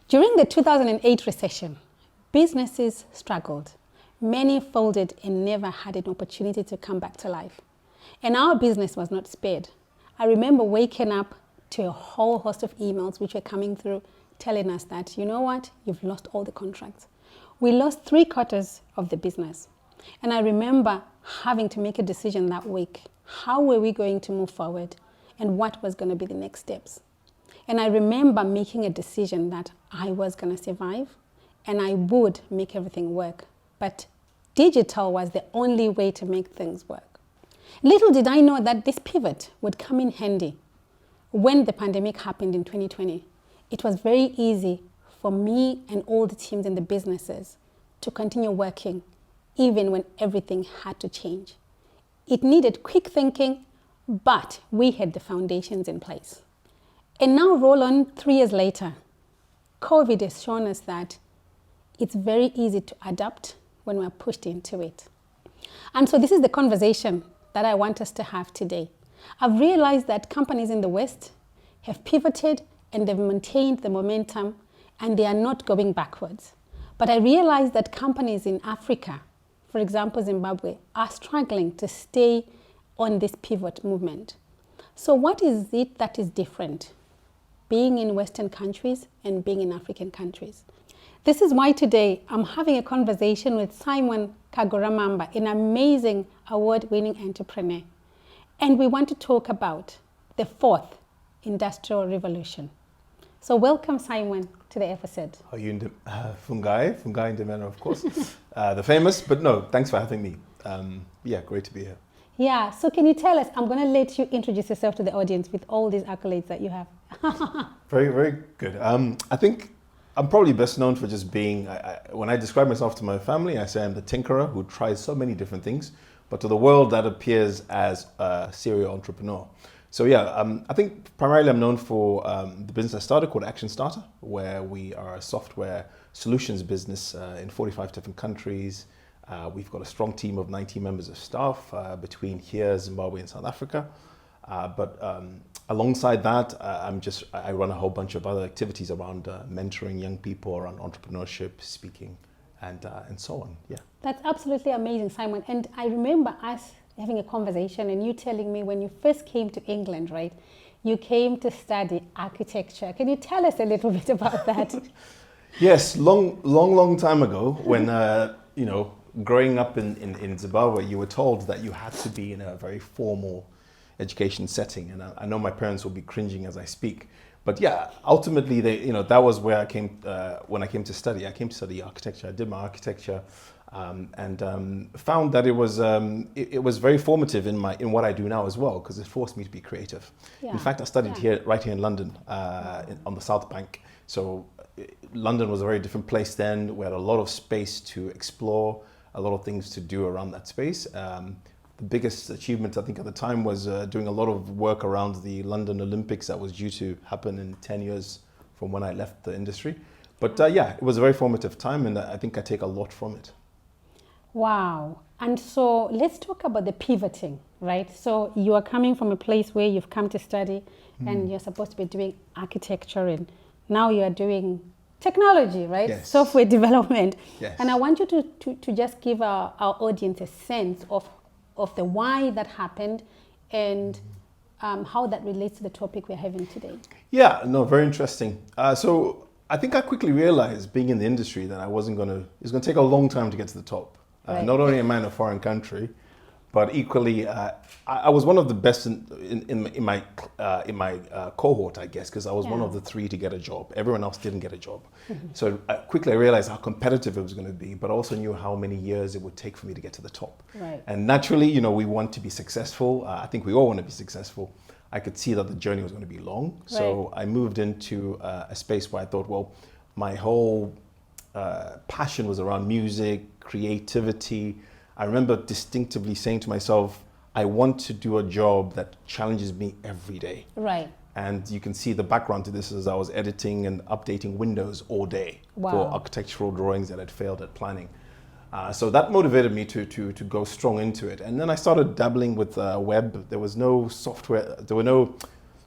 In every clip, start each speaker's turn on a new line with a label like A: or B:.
A: During the 2008 recession, businesses struggled. Many folded and never had an opportunity to come back to life. And our business was not spared. I remember waking up to a whole host of emails which were coming through telling us that, you know what, you've lost all the contracts. We lost 3/4 of the business. And I remember having to make a decision that week. How were we going to move forward and what was going to be the next steps? And I remember making a decision that I was going to survive and I would make everything work. But digital was the only way to make things work. Little did I know that this pivot would come in handy when the pandemic happened in 2020. It was very easy for me and all the teams in the businesses to continue working even when everything had to change. It needed quick thinking, but we had the foundations in place. And now roll on 3 years later, COVID has shown us that it's very easy to adapt when we're pushed into it. And so this is the conversation that I want us to have today. I've realized that companies in the West have pivoted and they've maintained the momentum and they are not going backwards. But I realize that companies in Africa, for example, Zimbabwe, are struggling to stay on this pivot movement. So what is it that is different being in Western countries and being in African countries? This is why today I'm having a conversation with Simon Kaguramamba, an amazing award-winning entrepreneur. And we want to talk about the 4th industrial revolution. So welcome, Simon, to the episode.
B: Are you in Fungai in the manner, of course, the famous, but no, thanks for having me. Yeah, great to be here.
A: Yeah, so can you tell us, I'm going to let you introduce yourself to the audience with all these accolades that you have.
B: Very, very good. I think I'm probably best known for just being, when I describe myself to my family, I say I'm the tinkerer who tries so many different things, but to the world that appears as a serial entrepreneur. So yeah, I think primarily I'm known for the business I started called ActionStarter, where we are a software solutions business in 45 different countries. We've got a strong team of 90 members of staff between here, Zimbabwe and South Africa. But alongside that, I run a whole bunch of other activities around mentoring young people, around entrepreneurship, speaking, and so on. Yeah.
A: That's absolutely amazing, Simon. And I remember us having a conversation and you telling me when you first came to England, right? You came to study architecture. Can you tell us a little bit about that?
B: Yes, long time ago when, growing up in Zimbabwe, you were told that you had to be in a very formal education setting. And I know my parents will be cringing as I speak. But yeah, ultimately, that was where I came, when I came to study. I came to study architecture. I did my architecture. And found that it was very formative in what I do now as well, because it forced me to be creative. Yeah. In fact, I studied right here in London, on the South Bank. So London was a very different place then. We had a lot of space to explore, a lot of things to do around that space. The biggest achievement I think at the time was doing a lot of work around the London Olympics that was due to happen in 10 years from when I left the industry. But yeah, it was a very formative time, and I think I take a lot from it.
A: Wow. And so let's talk about the pivoting, right? So you are coming from a place where you've come to study and you're supposed to be doing architecture, and now you are doing technology, right?
B: Yes.
A: Software development.
B: Yes.
A: And I want you to just give our audience a sense of the why that happened and how that relates to the topic we're having today.
B: Yeah, no, very interesting. So I think I quickly realized, being in the industry, that it's going to take a long time to get to the top. Right. Not only am I in a foreign country, but equally, I was one of the best in my cohort, I guess, because I was one of the 3 to get a job. Everyone else didn't get a job. Mm-hmm. So quickly I realized how competitive it was going to be, but also knew how many years it would take for me to get to the top.
A: Right.
B: And naturally, we want to be successful. I think we all want to be successful. I could see that the journey was going to be long. Right. So I moved into a space where I thought, well, my whole passion was around music, creativity. I remember distinctively saying to myself, I want to do a job that challenges me every day.
A: Right.
B: And you can see the background to this as I was editing and updating Windows all day.
A: Wow.
B: For architectural drawings that had failed at planning. So that motivated me to go strong into it. And then I started dabbling with web. There was no software, there were no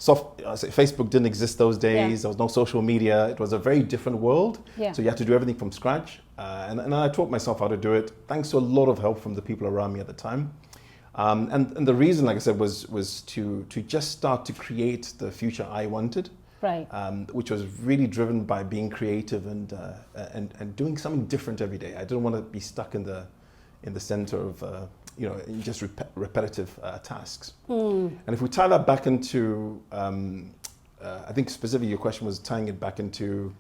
B: Facebook didn't exist those days. There was no social media. It was a very different world.
A: Yeah.
B: So you had to do everything from scratch. And I taught myself how to do it, thanks to a lot of help from the people around me at the time. And the reason, like I said, was to just start to create the future I wanted.
A: Right.
B: Which was really driven by being creative and doing something different every day. I didn't want to be stuck in the center of in just repetitive tasks. And if we tie that back into, I think specifically your question was tying it back into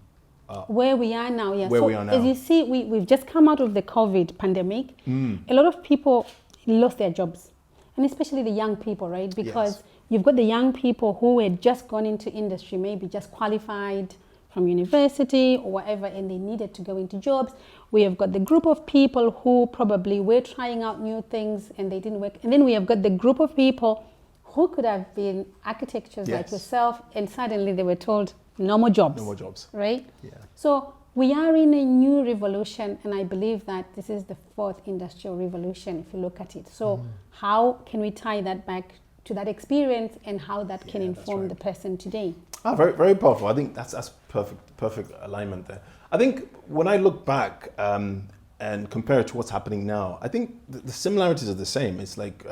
A: where we are now. Yeah.
B: Where we are now.
A: As you see, we've just come out of the COVID pandemic. A lot of people lost their jobs, and especially the young people, right? Because you've got the young people who had just gone into industry, maybe just qualified from university or whatever, and they needed to go into jobs. We have got the group of people who probably were trying out new things and they didn't work. And then we have got the group of people who could have been architects like yourself, and suddenly they were told, no more jobs.
B: No more jobs.
A: Right?
B: Yeah.
A: So we are in a new revolution, and I believe that this is the fourth industrial revolution, if you look at it. So how can we tie that back to that experience and how that can inform the person today?
B: Very, very powerful. I think that's perfect alignment there. I think when I look back and compare it to what's happening now, I think the similarities are the same. It's like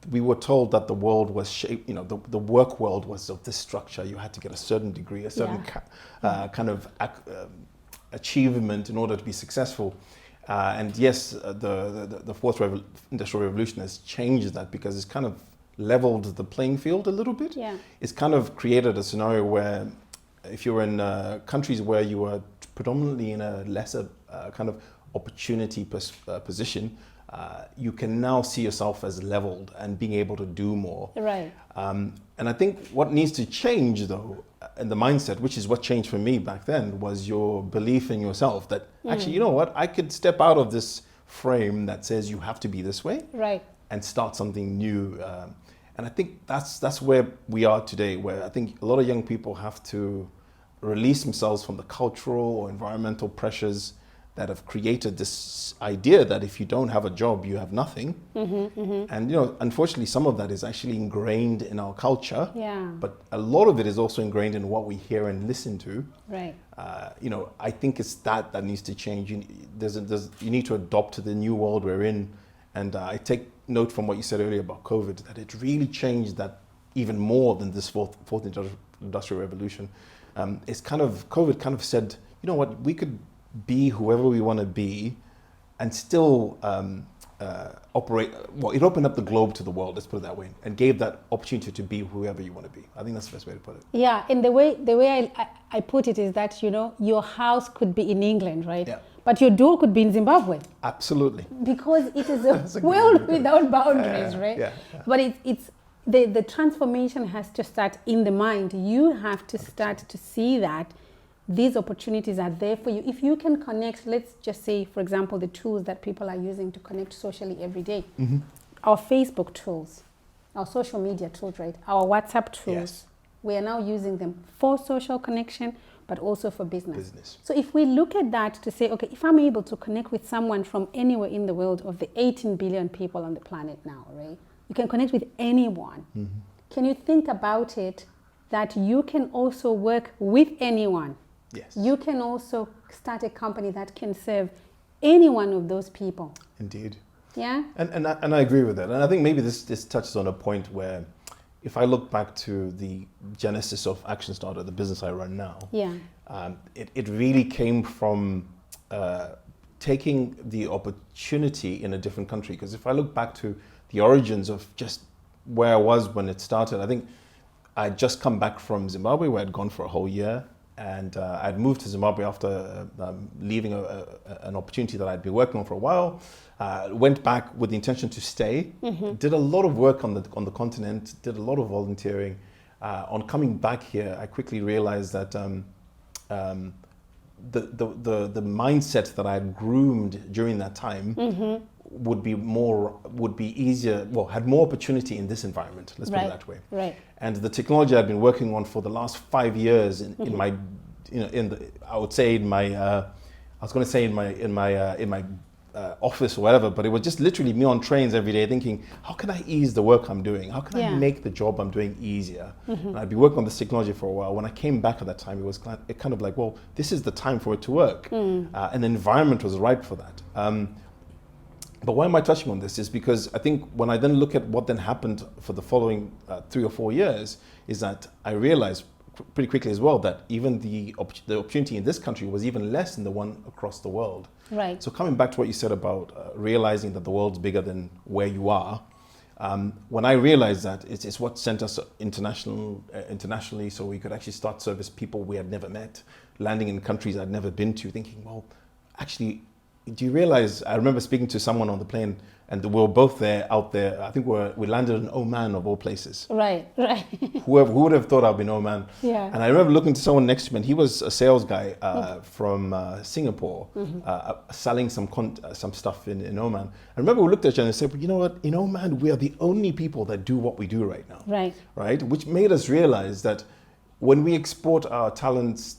B: we were told that the world was shaped, the work world was of this structure. You had to get a certain degree, a certain kind of achievement in order to be successful. And yes, the fourth industrial revolution has changed that, because it's kind of leveled the playing field a little bit.
A: Yeah.
B: It's kind of created a scenario where if you're in countries where you are predominantly in a lesser kind of opportunity position, you can now see yourself as leveled and being able to do more.
A: Right.
B: And I think what needs to change, though, in the mindset, which is what changed for me back then, was your belief in yourself that actually, you know what, I could step out of this frame that says you have to be this way.
A: Right.
B: And start something new. And I think that's where we are today, where I think a lot of young people have to release themselves from the cultural or environmental pressures that have created this idea that if you don't have a job, you have nothing. And unfortunately, some of that is actually ingrained in our culture.
A: Yeah.
B: But a lot of it is also ingrained in what we hear and listen to.
A: Right.
B: I think it's that needs to change. You need to adopt to the new world we're in. And I take note from what you said earlier about COVID, that it really changed that even more than this fourth industrial revolution. COVID kind of said, you know what, we could be whoever we want to be and still operate. Well, it opened up the globe to the world, let's put it that way, and gave that opportunity to be whoever you want to be. I think that's the best way to put it. Yeah,
A: and the way I put it is that, your house could be in England, right?
B: Yeah.
A: But your door could be in Zimbabwe.
B: Absolutely.
A: Because it is a world without boundaries, right?
B: Yeah.
A: But it's the transformation has to start in the mind. You have to start to see that these opportunities are there for you. If you can connect, let's just say, for example, the tools that people are using to connect socially every day. Our Facebook tools, our social media tools, right? Our WhatsApp tools.
B: Yes.
A: We are now using them for social connection, but also for business. So if we look at that to say, okay, if I'm able to connect with someone from anywhere in the world, of the 18 billion people on the planet now, right? You can connect with anyone. Can you think about it that you can also work with anyone?
B: Yes.
A: You can also start a company that can serve any one of those people.
B: Indeed.
A: Yeah? And
B: I agree with that. And I think maybe this touches on a point where, if I look back to the genesis of ActionStarter, the business I run now, it really came from taking the opportunity in a different country. Because if I look back to the origins of just where I was when it started, I think I'd just come back from Zimbabwe, where I'd gone for a whole year. And I'd moved to Zimbabwe after leaving an opportunity that I'd been working on for a while. Went back with the intention to stay. Did a lot of work on the continent. Did a lot of volunteering. On coming back here, I quickly realized that the mindset that I had groomed during that time would be easier. Well, had more opportunity in this environment. Let's put it that way. Right. And the technology I've been working on for the last 5 years in my office or whatever, but it was just literally me on trains every day thinking, how can I ease the work I'm doing? How can I make the job I'm doing easier? And I'd be working on this technology for a while. When I came back at that time, it was kind of like, well, this is the time for it to work. And the environment was ripe for that. But why am I touching on this is because I think when I then look at what then happened for the following 3 or 4 years, is that I realized pretty quickly as well that even the opportunity in this country was even less than the one across the world.
A: Right.
B: So coming back to what you said about realizing that the world's bigger than where you are, when I realized that, it's what sent us internationally, so we could actually start service people we had never met, landing in countries I'd never been to, thinking, well, actually, do you realize, I remember speaking to someone on the plane, and we were both out there, I think we landed in Oman of all places.
A: Right.
B: Who would have thought I'd been Oman?
A: Yeah.
B: And I remember looking to someone next to me, and he was a sales guy from Singapore, selling some stuff in Oman. I remember we looked at each other and said, well, you know what, in Oman, we are the only people that do what we do right now. Right? Which made us realize that when we export our talents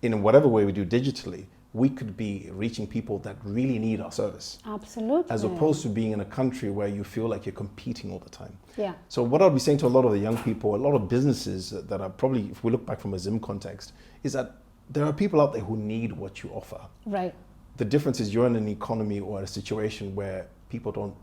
B: in whatever way we do digitally, we could be reaching people that really need our service.
A: Absolutely.
B: As opposed to being in a country where you feel like you're competing all the time.
A: Yeah.
B: So what I'll be saying to a lot of the young people, a lot of businesses that are probably, if we look back from a Zim context, is that there are people out there who need what you offer.
A: Right.
B: The difference is you're in an economy or a situation where people don't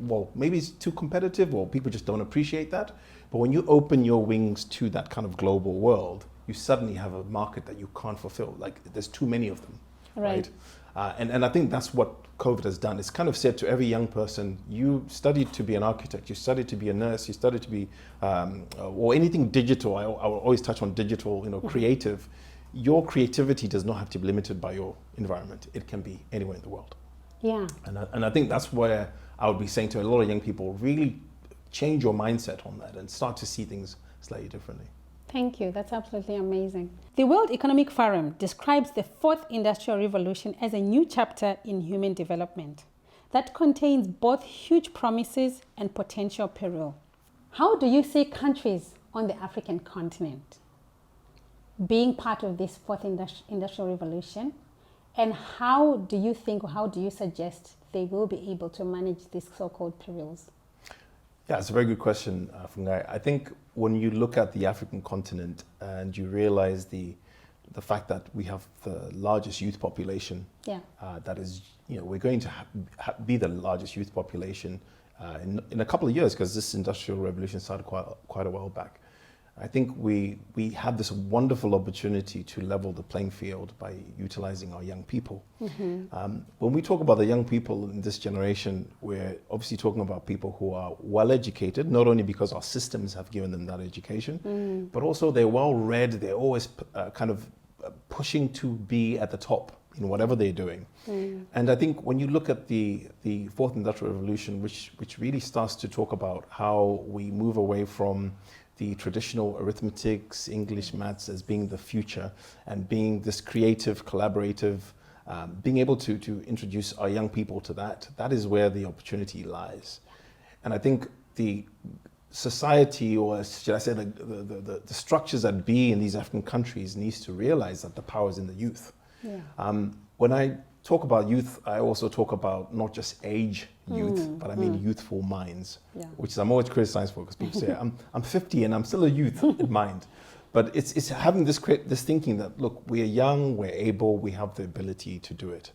B: well, maybe it's too competitive or people just don't appreciate that. But when you open your wings to that kind of global world, you suddenly have a market that you can't fulfill. Like there's too many of them. Right. And I think that's what COVID has done. It's kind of said to every young person, you studied to be an architect, you studied to be a nurse, you studied to be, or anything digital. I will always touch on digital, creative. Your creativity does not have to be limited by your environment. It can be anywhere in the world.
A: Yeah.
B: And I think that's where I would be saying to a lot of young people, really change your mindset on that and start to see things slightly differently.
A: Thank you. That's absolutely amazing. The World Economic Forum describes the fourth industrial revolution as a new chapter in human development that contains both huge promises and potential peril. How do you see countries on the African continent being part of this fourth industrial revolution? And how do you think, or how do you suggest they will be able to manage these so-called perils?
B: Yeah, it's a very good question, Fungai. I think when you look at the African continent and you realize the fact that we have the largest youth population, that is, we're going to be the largest youth population in a couple of years, because this industrial revolution started quite a while back. I think we have this wonderful opportunity to level the playing field by utilizing our young people. When we talk about the young people in this generation, we're obviously talking about people who are well educated, not only because our systems have given them that education, but also they're well read. They're always kind of pushing to be at the top in whatever they're doing. And I think when you look at the fourth industrial revolution, which really starts to talk about how we move away from the traditional arithmetics, English, maths as being the future, and being this creative, collaborative, being able to introduce our young people to that is where the opportunity lies. And I think the society, or should I say the structures that be in these African countries, needs to realize that the power is in the youth. When I talk about youth, I also talk about not just age youth, but I mean youthful minds, which is I'm always criticized for, because people say I'm 50 and I'm still a youth in mind. But it's having this thinking that, look, we are young, we're able, we have the ability to do it.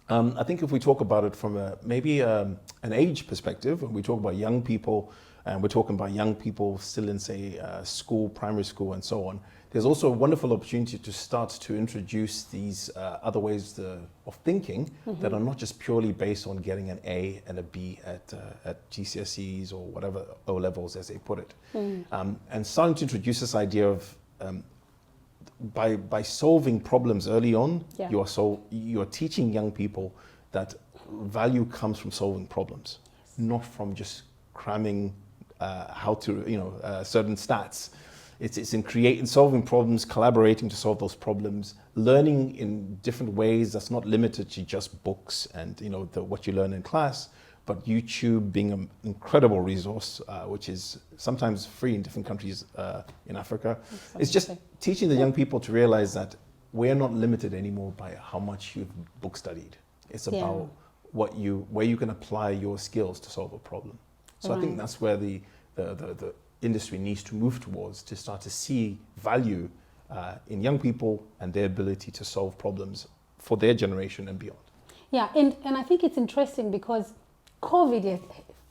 B: I think if we talk about it from maybe an age perspective, when we talk about young people, and we're talking about young people still in, say, school, primary school, and so on, there's also a wonderful opportunity to start to introduce these other ways of thinking that are not just purely based on getting an A and a B at GCSEs or whatever O levels, as they put it, and starting to introduce this idea of by solving problems early on, you are teaching young people that value comes from solving problems, not from just cramming how to certain stats. It's in solving problems, collaborating to solve those problems, learning in different ways that's not limited to just books and what you learn in class, but YouTube being an incredible resource, which is sometimes free in different countries in Africa. Absolutely. It's just teaching the young people to realize that we're not limited anymore by how much you've book studied. It's about where you can apply your skills to solve a problem. So I think that's where the industry needs to move towards, to start to see value in young people and their ability to solve problems for their generation and beyond.
A: Yeah, and I think it's interesting because COVID has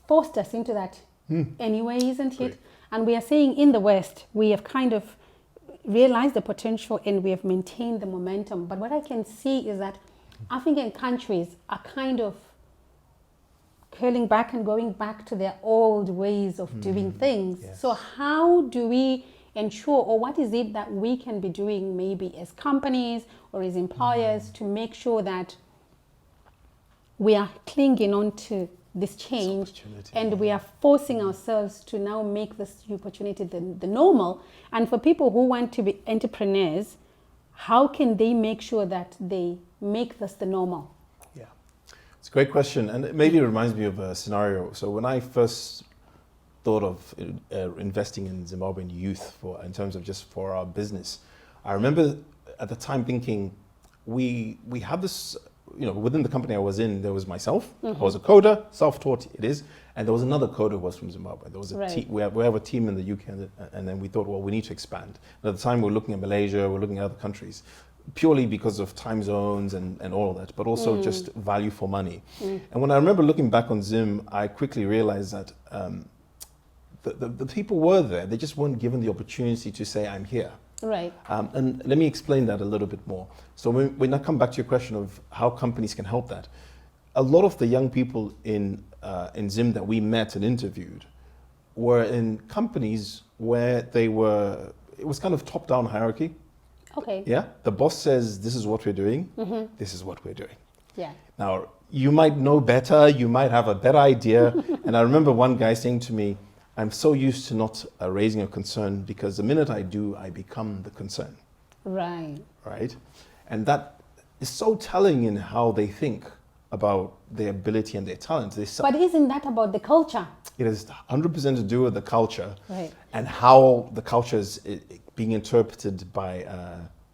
A: forced us into that anyway, isn't it?
B: Great.
A: And we are saying in the West, we have kind of realized the potential and we have maintained the momentum. But what I can see is that African countries are kind of curling back and going back to their old ways of doing things.
B: Yes.
A: So how do we ensure, or what is it that we can be doing maybe as companies or as employers to make sure that we are clinging on to this change and we are forcing ourselves to now make this opportunity the normal? And for people who want to be entrepreneurs, how can they make sure that they make this the normal?
B: Yeah, it's a great question, and it maybe reminds me of a scenario. So when I first thought of investing in Zimbabwean youth in terms of just for our business, I remember at the time thinking, we have this, within the company I was in, there was myself, I was a coder, self-taught it is, and there was another coder who was from Zimbabwe. There was a team, we have a team in the UK, and then we thought, well, we need to expand. And at the time, we were looking at Malaysia, we're looking at other countries, purely because of time zones and all of that, but also just value for money. And when I remember looking back on Zim, I quickly realized that the people were there, they just weren't given the opportunity to say, I'm here.
A: Right.
B: And let me explain that a little bit more. So when I come back to your question of how companies can help that, a lot of the young people in Zim that we met and interviewed were in companies where it was kind of top-down hierarchy.
A: Okay.
B: Yeah, the boss says, this is what we're doing, this is what we're doing.
A: Yeah.
B: Now, you might know better, you might have a better idea. And I remember one guy saying to me, I'm so used to not raising a concern because the minute I do, I become the concern.
A: Right.
B: Right? And that is so telling in how they think about their ability and their talent.
A: But isn't that about the culture?
B: It has 100% to do with the culture,
A: right,
B: and how the culture is being interpreted by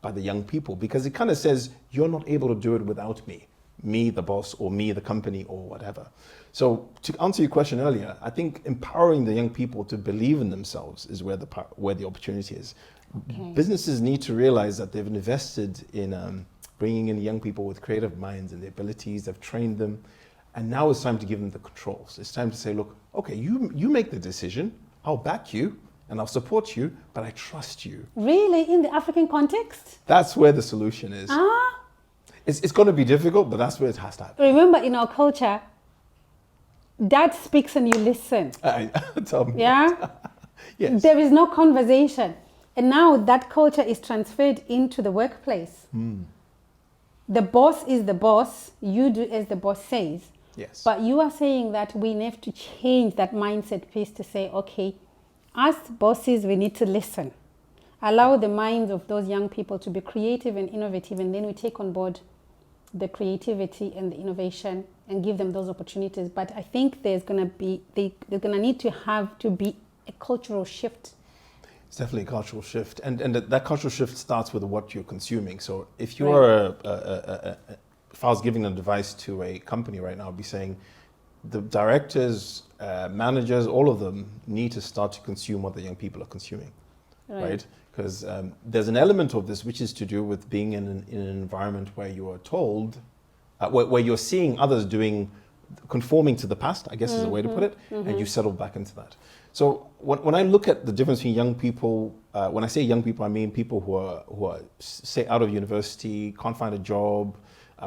B: the young people, because it kind of says, you're not able to do it without me, the boss, or me, the company, or whatever. So to answer your question earlier, I think empowering the young people to believe in themselves is where the opportunity is.
A: Okay.
B: Businesses need to realize that they've invested in bringing in young people with creative minds and the abilities, they've trained them, and now it's time to give them the controls. It's time to say, look, okay, you make the decision, I'll back you, and I'll support you, but I trust you.
A: Really? In the African context?
B: That's where the solution is. It's going to be difficult, but that's where it has to happen.
A: Remember, in our culture, dad speaks and you listen.
B: Tell me.
A: Yeah?
B: Yes.
A: There is no conversation. And now that culture is transferred into the workplace. The boss is the boss. You do as the boss says.
B: Yes.
A: But you are saying that we need to change that mindset piece to say, okay, as bosses, we need to listen. Allow the minds of those young people to be creative and innovative, and then we take on board the creativity and the innovation and give them those opportunities. But I think there's going to need to be a cultural shift.
B: It's definitely a cultural shift, and that cultural shift starts with what you're consuming. So if you are if I was giving advice to a company right now, I'd be saying the directors, managers, all of them need to start to consume what the young people are consuming, right? Because there's an element of this which is to do with being in an environment where you are told, where you're seeing others conforming to the past, I guess is a way to put it, and you settle back into that. So when I look at the difference between young people, when I say young people, I mean people who are say out of university, can't find a job,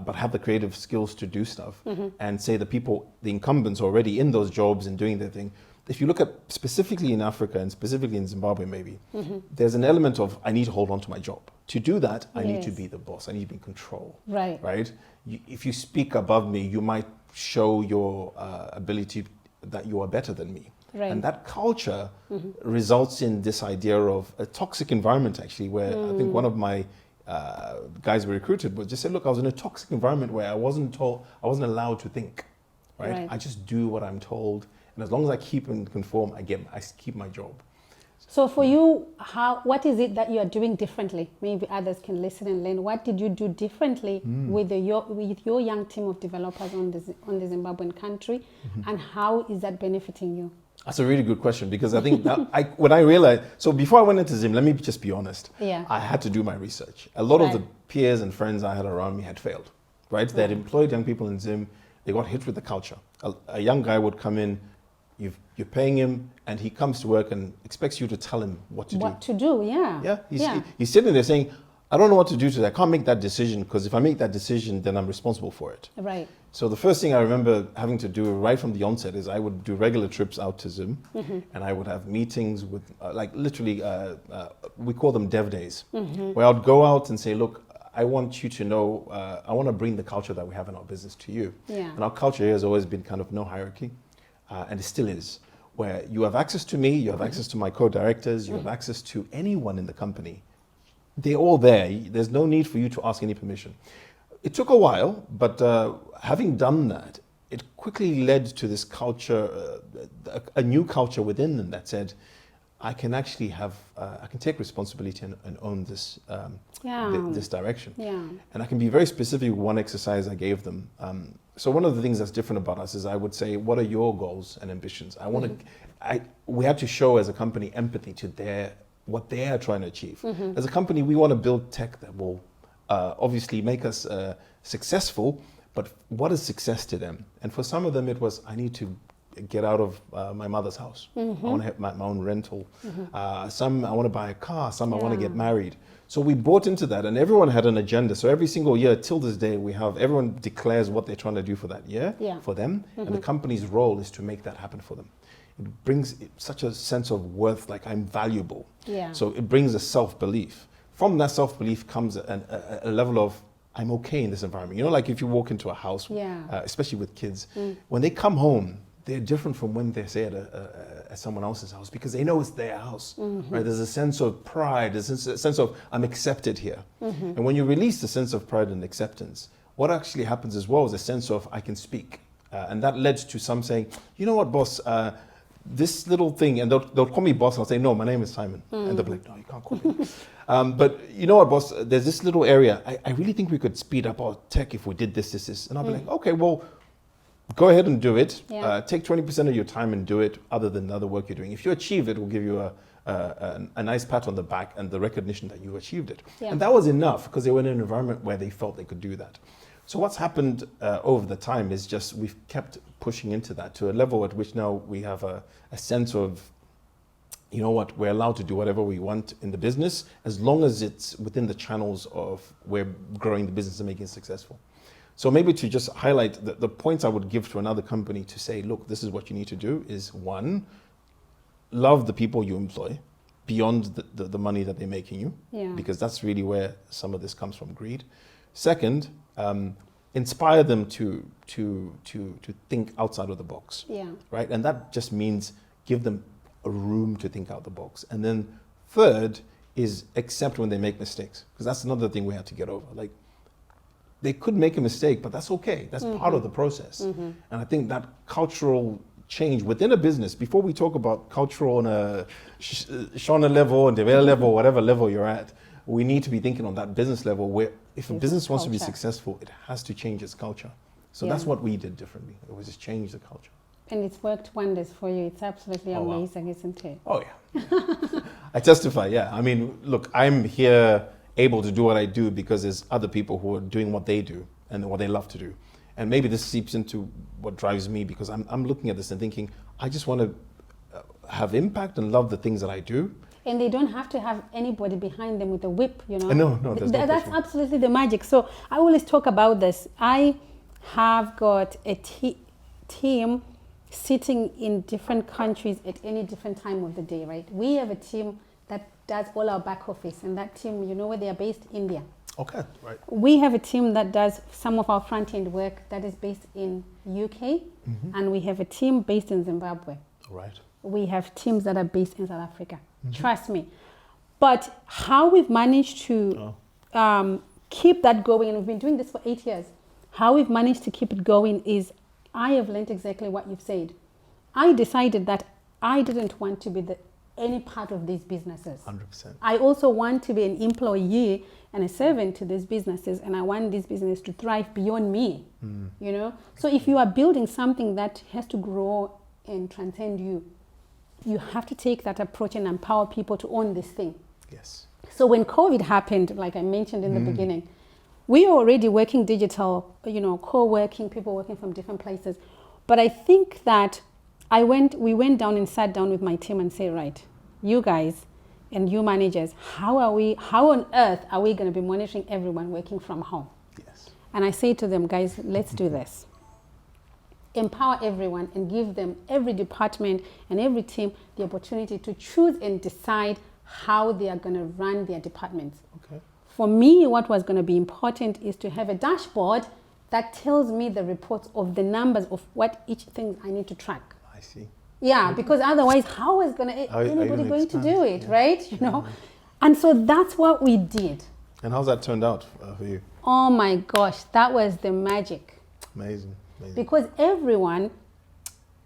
B: but have the creative skills to do stuff, and say the incumbents already in those jobs and doing their thing. If you look at specifically in Africa and specifically in Zimbabwe maybe, there's an element of, I need to hold on to my job. To do that, I need to be the boss. I need to be in control. Right? If you speak above me, you might show your ability that you are better than me. And that culture results in this idea of a toxic environment, actually, where I think one of my guys we recruited was just said, look, I was in a toxic environment where I wasn't allowed to think. Right? I just do what I'm told. And as long as I keep and conform, I keep my job.
A: So for you, what is it that you are doing differently? Maybe others can listen and learn. What did you do differently with your young team of developers on the Zimbabwean country, and how is that benefiting you?
B: That's a really good question, because I think that when I realized, so before I went into Zim, let me just be honest.
A: Yeah.
B: I had to do my research. A lot of the peers and friends I had around me had failed, right? They had employed young people in Zim. They got hit with the culture. A young guy would come in, you're paying him, and he comes to work and expects you to tell him what to do.
A: What to do, yeah.
B: Yeah, he's sitting there saying, I don't know what to do today. I can't make that decision, because if I make that decision, then I'm responsible for it.
A: Right.
B: So the first thing I remember having to do right from the onset is I would do regular trips out to Zim, and I would have meetings with, we call them dev days, where I'd go out and say, look, I want you to know, I want to bring the culture that we have in our business to you.
A: Yeah.
B: And our culture here has always been kind of no hierarchy, and it still is, where you have access to me, you have access to my co-directors, you have access to anyone in the company. They're all there. There's no need for you to ask any permission. It took a while, but having done that, it quickly led to this culture, a new culture within them that said, I can actually have, I can take responsibility and own this, this direction.
A: Yeah.
B: And I can be very specific with one exercise I gave them. So one of the things that's different about us is I would say, what are your goals and ambitions? I want to, we had to show as a company empathy to what they are trying to achieve. As a company, we want to build tech that will obviously make us successful, but what is success to them? And for some of them, it was, I need to get out of my mother's house. I want to have my own rental. Some, I want to buy a car. Some, I want to get married. So we bought into that, and everyone had an agenda. So every single year, till this day, everyone declares what they're trying to do for that year, for them, and the company's role is to make that happen for them. It brings such a sense of worth, like I'm valuable.
A: Yeah.
B: So it brings a self-belief. From that self-belief comes a level of, I'm okay in this environment. You know, like if you walk into a house, especially with kids, when they come home, they're different from when they stay at someone else's house, because they know it's their house, right? There's a sense of pride, there's a sense of, I'm accepted here. And when you release the sense of pride and acceptance, what actually happens as well is a sense of, I can speak. And that led to some saying, you know what, boss, this little thing, and they'll call me boss, and I'll say, no, my name is Simon. And they'll be like, no, you can't call me. But you know what, boss, there's this little area, I really think we could speed up our tech if we did this. And I'll be like, okay, well, go ahead and do it. Take 20% of your time and do it, other than the other work you're doing. If you achieve it, we'll give you a nice pat on the back and the recognition that you achieved it. And that was enough, because they were in an environment where they felt they could do that. So what's happened over the time is just we've kept pushing into that to a level at which now we have a sense of, you know what, we're allowed to do whatever we want in the business, as long as it's within the channels of we're growing the business and making it successful. So maybe to just highlight the points I would give to another company to say, look, this is what you need to do is, one, love the people you employ beyond the money that they're making you, because that's really where some of this comes from, greed. Second, inspire them to think outside of the box, right? And that just means give them a room to think out the box. And then third is accept when they make mistakes, because that's another thing we have to get over. Like, they could make a mistake, but that's okay. That's part of the process. And I think that cultural change within a business, before we talk about cultural on a Shona level and developer level, whatever level you're at, we need to be thinking on that business level where if a business wants to be successful, it has to change its culture. So that's what we did differently. It was just change the culture.
A: And it's worked wonders for you. It's absolutely amazing, isn't it?
B: Oh, yeah. I testify, yeah. I mean, look, I'm here able to do what I do because there's other people who are doing what they do and what they love to do. And maybe this seeps into what drives me, because I'm looking at this and thinking, I just want to have impact and love the things that I do.
A: And they don't have to have anybody behind them with a whip, you know.
B: No,
A: that's absolutely the magic. So I always talk about this. I have got a team sitting in different countries at any different time of the day, right? We have a team that does all our back office, and that team, you know where they are based? India.
B: Okay, right.
A: We have a team that does some of our front-end work that is based in UK, and we have a team based in Zimbabwe.
B: Right.
A: We have teams that are based in South Africa. Trust me. But how we've managed to keep that going, and we've been doing this for 8 years, how we've managed to keep it going is, I have learned exactly what you've said. I decided that I didn't want to be any part of these businesses.
B: 100%.
A: I also want to be an employee and a servant to these businesses, and I want these businesses to thrive beyond me. You know, so if you are building something that has to grow and transcend you, you have to take that approach and empower people to own this thing.
B: Yes.
A: So when COVID happened, like I mentioned in the beginning, we were already working digital, you know, co-working, people working from different places. But I think that we went down and sat down with my team and said, right, you guys and you managers, how on earth are we going to be monitoring everyone working from home?
B: Yes.
A: And I say to them, guys, let's do this. Empower everyone and give them, every department and every team, the opportunity to choose and decide how they are going to run their departments.
B: Okay.
A: For me, what was going to be important is to have a dashboard that tells me the reports of the numbers of what each thing I need to track.
B: I see.
A: Yeah, because otherwise, how is anybody going to do it, right? You know, and so that's what we did.
B: And how's that turned out for you?
A: Oh my gosh, that was the magic.
B: Amazing. Amazing.
A: Because everyone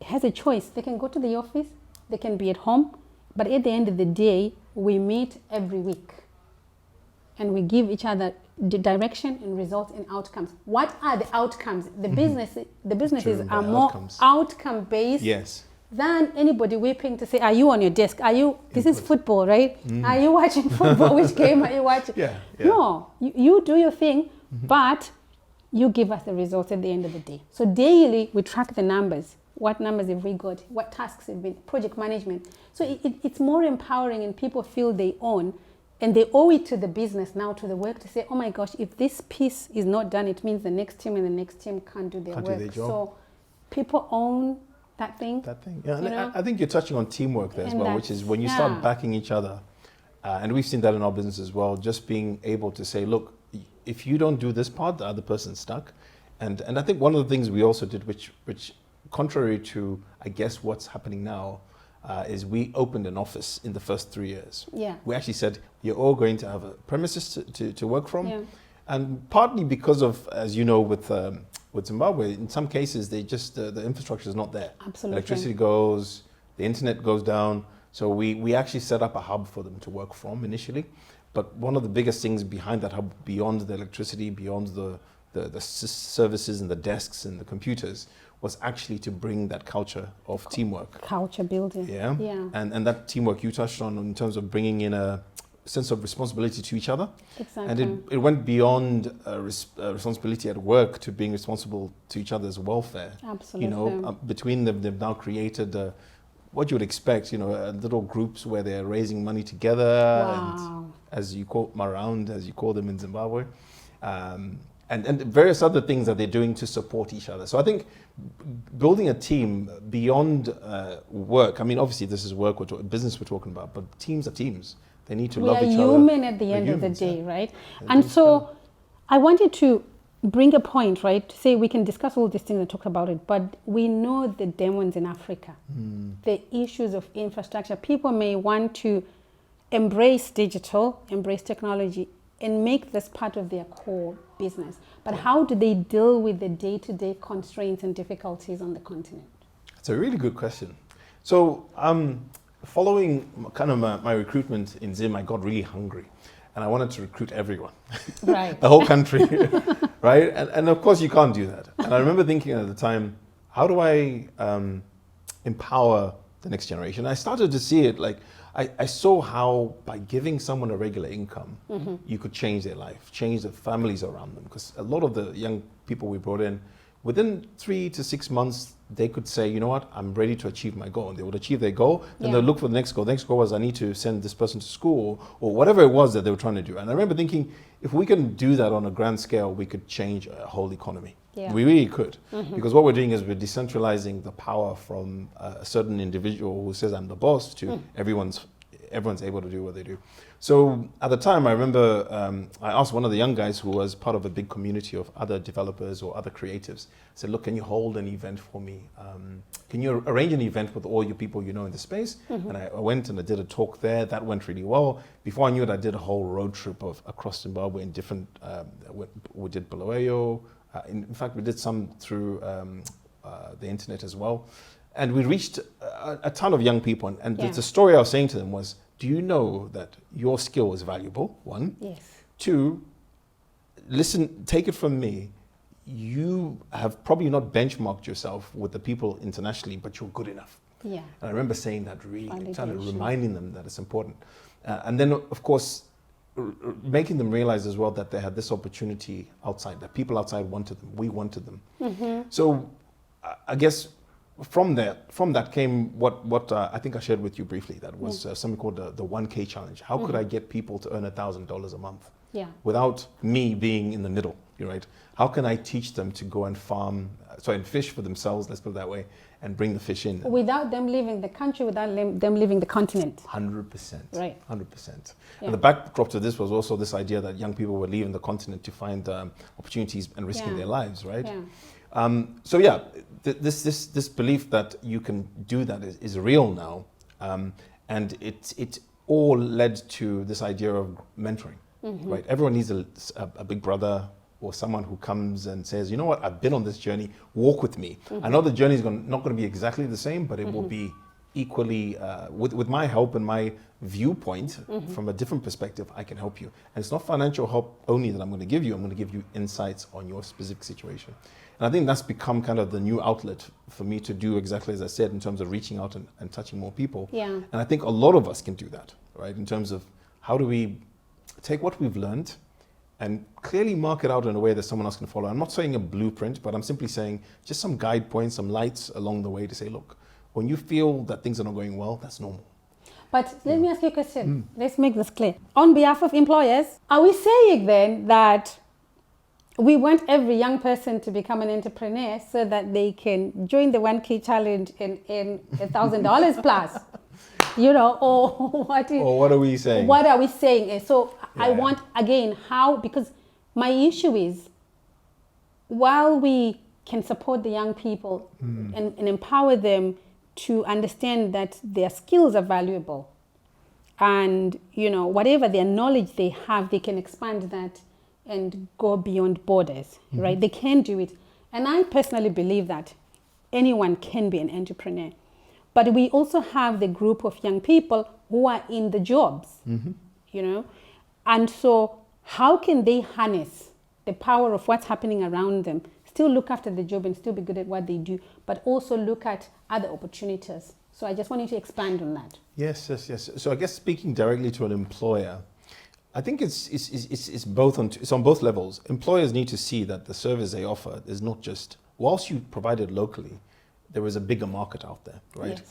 A: has a choice. They can go to the office, they can be at home, but at the end of the day, we meet every week and we give each other the direction and results and outcomes. What are the outcomes? The businesses
B: True,
A: are
B: the
A: more
B: outcomes.
A: outcome based.
B: Yes.
A: Than anybody whipping to say, are you on your desk? Are you, this is football, right? Are you watching football? Which game are you watching?
B: Yeah.
A: No, you do your thing, but you give us the results at the end of the day. So daily, we track the numbers. What numbers have we got? What tasks have been, project management. So it's more empowering and people feel they own, and they owe it to the business now, to the work, to say, oh my gosh, if this piece is not done, it means the next team and the next team can't do their work.
B: Do their job.
A: So people own that thing.
B: Yeah. And I think you're touching on teamwork there as well, which is when you
A: yeah.
B: start backing each other, and we've seen that in our business as well, just being able to say, look, if you don't do this part, the other person's stuck. And I think one of the things we also did, which contrary to, I guess, what's happening now, is we opened an office in the first 3 years.
A: Yeah.
B: We actually said, you're all going to have a premises to work from.
A: Yeah.
B: And partly because of, as you know, with Zimbabwe, in some cases, they just, the infrastructure is not there.
A: Absolutely.
B: Electricity goes, the internet goes down. So we actually set up a hub for them to work from initially. But one of the biggest things behind that hub, beyond the electricity, beyond the services and the desks and the computers, was actually to bring that culture of teamwork.
A: Culture building.
B: Yeah. And that teamwork you touched on in terms of bringing in a sense of responsibility to each other.
A: Exactly.
B: And it went beyond responsibility at work to being responsible to each other's welfare.
A: Absolutely.
B: You know, between them, they've now created what you would expect, you know, little groups where they're raising money together.
A: Wow.
B: And as you call Maround, as you call them in Zimbabwe. And various other things that they're doing to support each other. So I think building a team beyond work, I mean, obviously this is work, business we're talking about, but teams are teams. They need to love each other.
A: We are human at the end of the day, right? And so I wanted to bring a point, right, to say we can discuss all these things and talk about it, but we know the demons in Africa, the issues of infrastructure. People may want to embrace digital, embrace technology, and make this part of their core business. But how do they deal with the day-to-day constraints and difficulties on the continent?
B: That's a really good question. So following kind of my recruitment in Zim, I got really hungry. And I wanted to recruit everyone,
A: right?
B: The whole country, right? And of course you can't do that. And I remember thinking at the time, how do I empower the next generation? I started to see it like, I saw how by giving someone a regular income, you could change their life, change the families around them. Because a lot of the young people we brought in, within 3 to 6 months, they could say, you know what, I'm ready to achieve my goal. And they would achieve their goal, then they'll look for the next goal. The next goal was, I need to send this person to school, or whatever it was that they were trying to do. And I remember thinking, if we can do that on a grand scale, we could change a whole economy. Yeah. We really could. Because what we're doing is we're decentralizing the power from a certain individual who says, I'm the boss, to everyone's able to do what they do. So at the time, I remember I asked one of the young guys who was part of a big community of other developers or other creatives. I said, look, can you hold an event for me? Can you arrange an event with all your people you know in the space? And I went and I did a talk there. That went really well. Before I knew it, I did a whole road trip across Zimbabwe in different, we did Bulawayo. In fact, we did some through the internet as well. and we reached a ton of young people. And
A: Yeah.
B: the story I was saying to them was, do you know that your skill is valuable? One.
A: Yes.
B: Two, listen, take it from me. You have probably not benchmarked yourself with the people internationally, but you're good enough.
A: Yeah.
B: And I remember saying that, really, kind of
A: Validation.
B: reminding them that it's important. And then, of course, making them realize as well that they had this opportunity outside, that people outside wanted them, we wanted them.
A: Mm-hmm.
B: So I guess from that came what I think I shared with you briefly. That was something called the 1K challenge. How could I get people to earn $1,000 a month
A: Yeah.
B: without me being in the middle? You're right. How can I teach them to go and farm, and fish for themselves, let's put it that way, and bring the fish in?
A: Without them leaving the country, without them leaving the continent.
B: 100%.
A: Right.
B: 100%.
A: Yeah.
B: And the backdrop to this was also this idea that young people were leaving the continent to find opportunities and risking their lives, right?
A: Yeah.
B: So yeah, this belief that you can do that is real now, and it all led to this idea of mentoring, right? Everyone needs a big brother or someone who comes and says, you know what, I've been on this journey, walk with me. I know the journey is not going to be exactly the same, but it will be equally, with my help and my viewpoint from a different perspective, I can help you. And it's not financial help only that I'm going to give you, I'm going to give you insights on your specific situation. And I think that's become kind of the new outlet for me to do exactly as I said, in terms of reaching out and touching more people.
A: Yeah.
B: And I think a lot of us can do that, right? In terms of how do we take what we've learned and clearly mark it out in a way that someone else can follow. I'm not saying a blueprint, but I'm simply saying just some guide points, some lights along the way to say, look, when you feel that things are not going well, that's normal.
A: But let me ask you a question. Let's make this clear. On behalf of employers, are we saying then that we want every young person to become an entrepreneur so that they can join the 1K challenge in $1,000 plus? You know, or what
B: are we saying?
A: What are we saying? So I
B: Yeah.
A: want, again, because my issue is, while we can support the young people and empower them to understand that their skills are valuable, and, you know, whatever their knowledge they have, they can expand that and go beyond borders, right? They can do it. And I personally believe that anyone can be an entrepreneur. But we also have the group of young people who are in the jobs, you know? And so how can they harness the power of what's happening around them, still look after the job and still be good at what they do, but also look at other opportunities? So I just want you to expand on that.
B: Yes. So I guess speaking directly to an employer, I think it's both it's on both levels. Employers need to see that the service they offer is not just, whilst you provide it locally, there is a bigger market out there, right?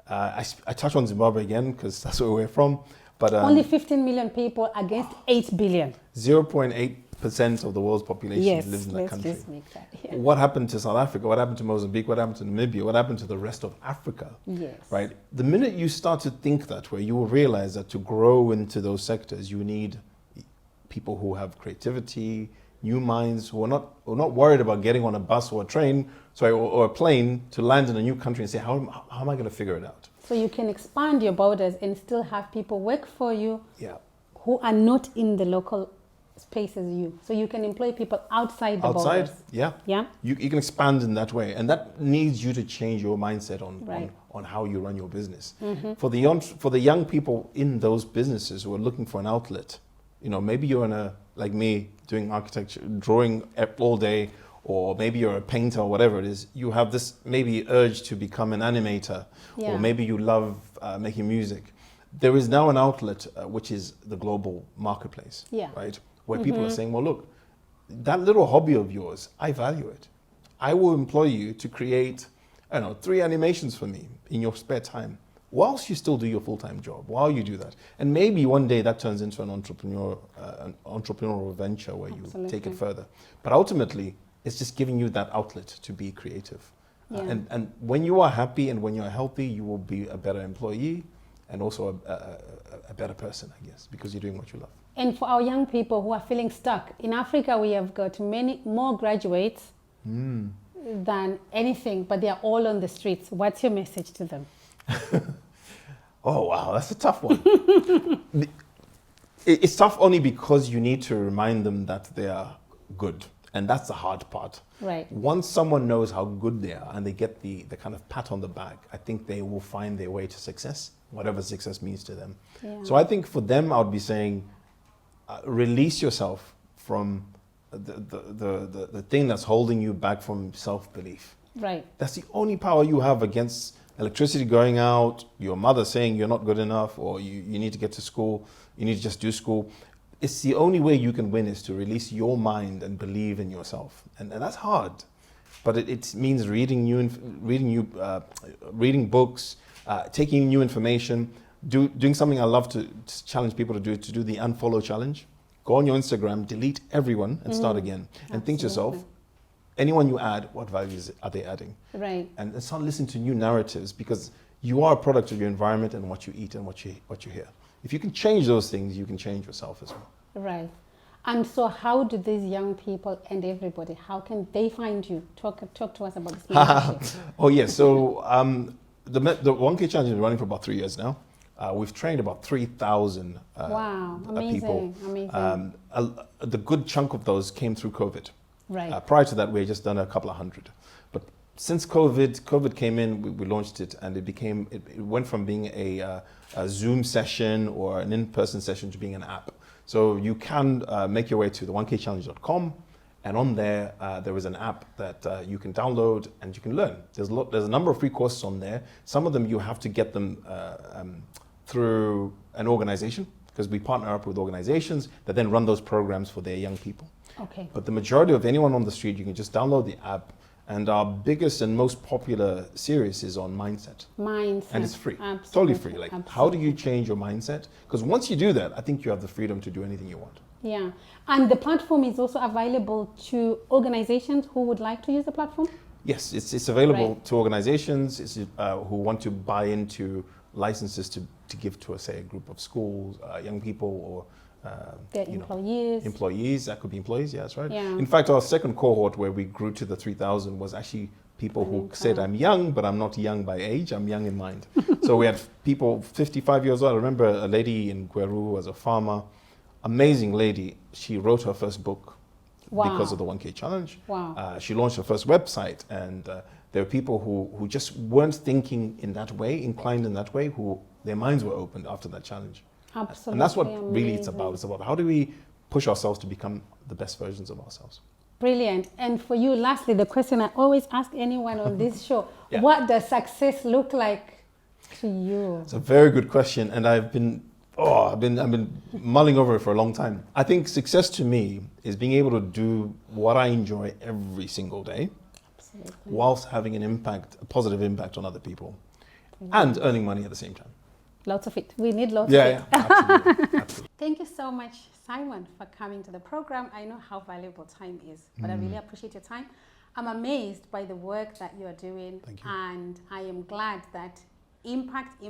A: Yes.
B: I touch on Zimbabwe again because that's where we're from, but
A: Only 15 million people against 8 billion.
B: 0.8% of the world's population lives in that country.
A: Just make that. Yeah.
B: What happened to South Africa? What happened to Mozambique? What happened to Namibia? What happened to the rest of Africa?
A: Yes.
B: Right? The minute you start to think that way, you will realize that to grow into those sectors, you need people who have creativity, new minds, who are not worried about getting on a bus or a train, or a plane to land in a new country and say, how am I going to figure it out?
A: So you can expand your borders and still have people work for you
B: Yeah.
A: who are not in the local space as you. So you can employ people outside the borders.
B: Yeah.
A: Yeah.
B: You can expand in that way, and that needs you to change your mindset on how you run your business. For the young people in those businesses who are looking for an outlet, you know, maybe you're like me, doing architecture, drawing all day, or maybe you're a painter or whatever it is, you have this maybe urge to become an animator, or maybe you love making music. There is now an outlet which is the global marketplace, right? Where people are saying, well, look, that little hobby of yours, I value it. I will employ you to create, 3 animations for me in your spare time, whilst you still do your full-time job, while you do that. And maybe one day that turns into an entrepreneurial venture where you take it further. But ultimately, it's just giving you that outlet to be creative. And when you are happy and when you're healthy, you will be a better employee and also a better person, I guess, because you're doing what you love.
A: And for our young people who are feeling stuck, in Africa we have got many more graduates than anything, but they are all on the streets. What's your message to them?
B: Oh, wow, that's a tough one. It's tough only because you need to remind them that they are good And that's the hard part.
A: Right.
B: Once someone knows how good they are and they get the kind of pat on the back, I think they will find their way to success, whatever success means to them.
A: Yeah.
B: So I think for them, I would be saying, release yourself from the thing that's holding you back from self-belief.
A: Right.
B: That's the only power you have against electricity going out, your mother saying you're not good enough, or you need to get to school, you need to just do school. It's the only way you can win is to release your mind and believe in yourself. And that's hard. But it means reading books, taking new information, doing something I love to challenge people to do the unfollow challenge. Go on your Instagram, delete everyone and start again. And think to yourself, anyone you add, what values are they adding?
A: Right.
B: And start listening to new narratives, because you are a product of your environment and what you eat and what you hear. If you can change those things, you can change yourself as well.
A: Right. And so how do these young people and everybody, how can they find you? Talk to us about this mentorship.
B: Oh, yes. So the 1K challenge has been running for about 3 years now. We've trained about 3,000
A: wow, amazing,
B: people.
A: Amazing.
B: The good chunk of those came through COVID.
A: Right.
B: Prior to that, we had just done a couple of hundred. But since COVID came in, we launched it, and it went from being a Zoom session or an in-person session to being an app. So you can make your way to the 1kchallenge.com, and on there, there is an app that you can download and you can learn. There's a number of free courses on there. Some of them you have to get them through an organization, because we partner up with organizations that then run those programs for their young people.
A: Okay.
B: But the majority of anyone on the street, you can just download the app. And our biggest and most popular series is on mindset.
A: Mindset.
B: And it's free.
A: Absolutely.
B: Totally free. Like,
A: Absolutely.
B: how do you change your mindset? Because once you do that, I think you have the freedom to do anything you want.
A: Yeah. And the platform is also available to organizations who would like to use the platform?
B: Yes, it's available
A: Right.
B: to organizations who want to buy into licenses to give to, say, a group of schools, young people, or
A: Their employees.
B: Employees, that could be employees, yeah, that's right.
A: Yeah.
B: In fact, our second cohort, where we grew to the 3,000, was actually people who said, I'm young, but I'm not young by age, I'm young in mind. So we had people 55 years old. I remember a lady in Gweru who was a farmer, amazing lady. She wrote her first book because of the 1K challenge.
A: Wow.
B: She launched her first website, and there were people who just weren't thinking in that way, inclined in that way, who their minds were opened after that challenge.
A: Absolutely.
B: And that's what
A: amazing.
B: really it's about. It's about how do we push ourselves to become the best versions of ourselves.
A: Brilliant. And for you, lastly, the question I always ask anyone on this show,
B: Yeah.
A: what does success look like to you?
B: It's a very good question, and I've been mulling over it for a long time. I think success to me is being able to do what I enjoy every single day,
A: Absolutely.
B: whilst having a positive impact on other people, and earning money at the same time.
A: Lots of it. We need lots of it.
B: Yeah, absolutely.
A: Thank you so much, Simon, for coming to the program. I know how valuable time is, but I really appreciate your time. I'm amazed by the work that you are doing.
B: Thank you.
A: And I am glad that impact.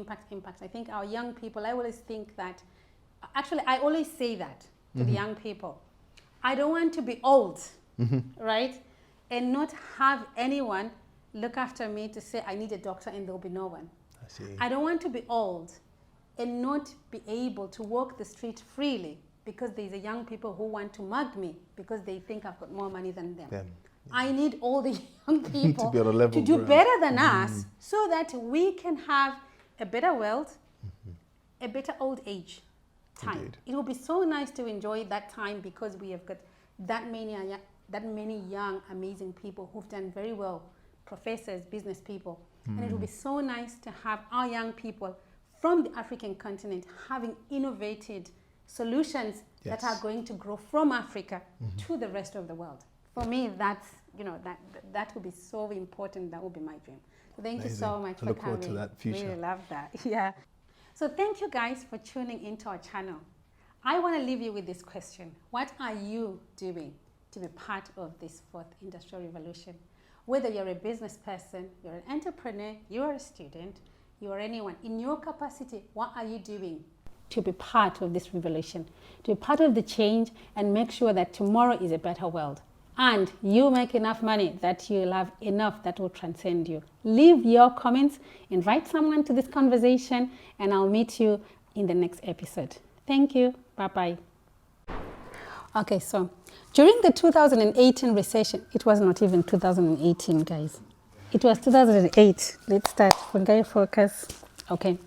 A: I think our young people, I always think that, actually, I always say that to the young people. I don't want to be old, right? And not have anyone look after me to say, I need a doctor, and there'll be no one.
B: I see.
A: I don't want to be old and not be able to walk the street freely because there's a young people who want to mug me because they think I've got more money than them.
B: Yeah.
A: I need all the young people
B: be on a level
A: to do
B: ground.
A: better than us so that we can have a better world, a better old age time.
B: Indeed.
A: It will be so nice to enjoy that time because we have got that many young, amazing people who've done very well, professors, business people. And it will be so nice to have our young people from the African continent having innovated solutions that are going to grow from Africa to the rest of the world. For me, that's, that will be so important. That will be my dream. So thank you so much for coming.
B: I look forward to that future.
A: Really love that. Yeah. So thank you guys for tuning into our channel. I want to leave you with this question. What are you doing to be part of this fourth industrial revolution? Whether you're a business person, you're an entrepreneur, you're a student, you're anyone, in your capacity, what are you doing to be part of this revolution, to be part of the change and make sure that tomorrow is a better world? And you make enough money that you'll have enough that will transcend you. Leave your comments, invite someone to this conversation, and I'll meet you in the next episode. Thank you. Bye-bye. Okay, so during the 2018 recession, it was not even 2018, guys. It was 2008. Let's start. Fungai focus. Okay.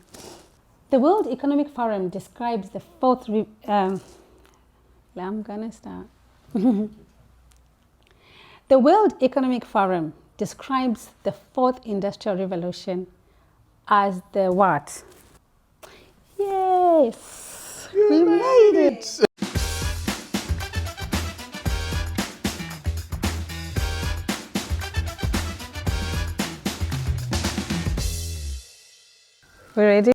A: The World Economic Forum describes the fourth... I'm gonna start. The World Economic Forum describes the fourth industrial revolution as the what? Yes! We made it! We ready?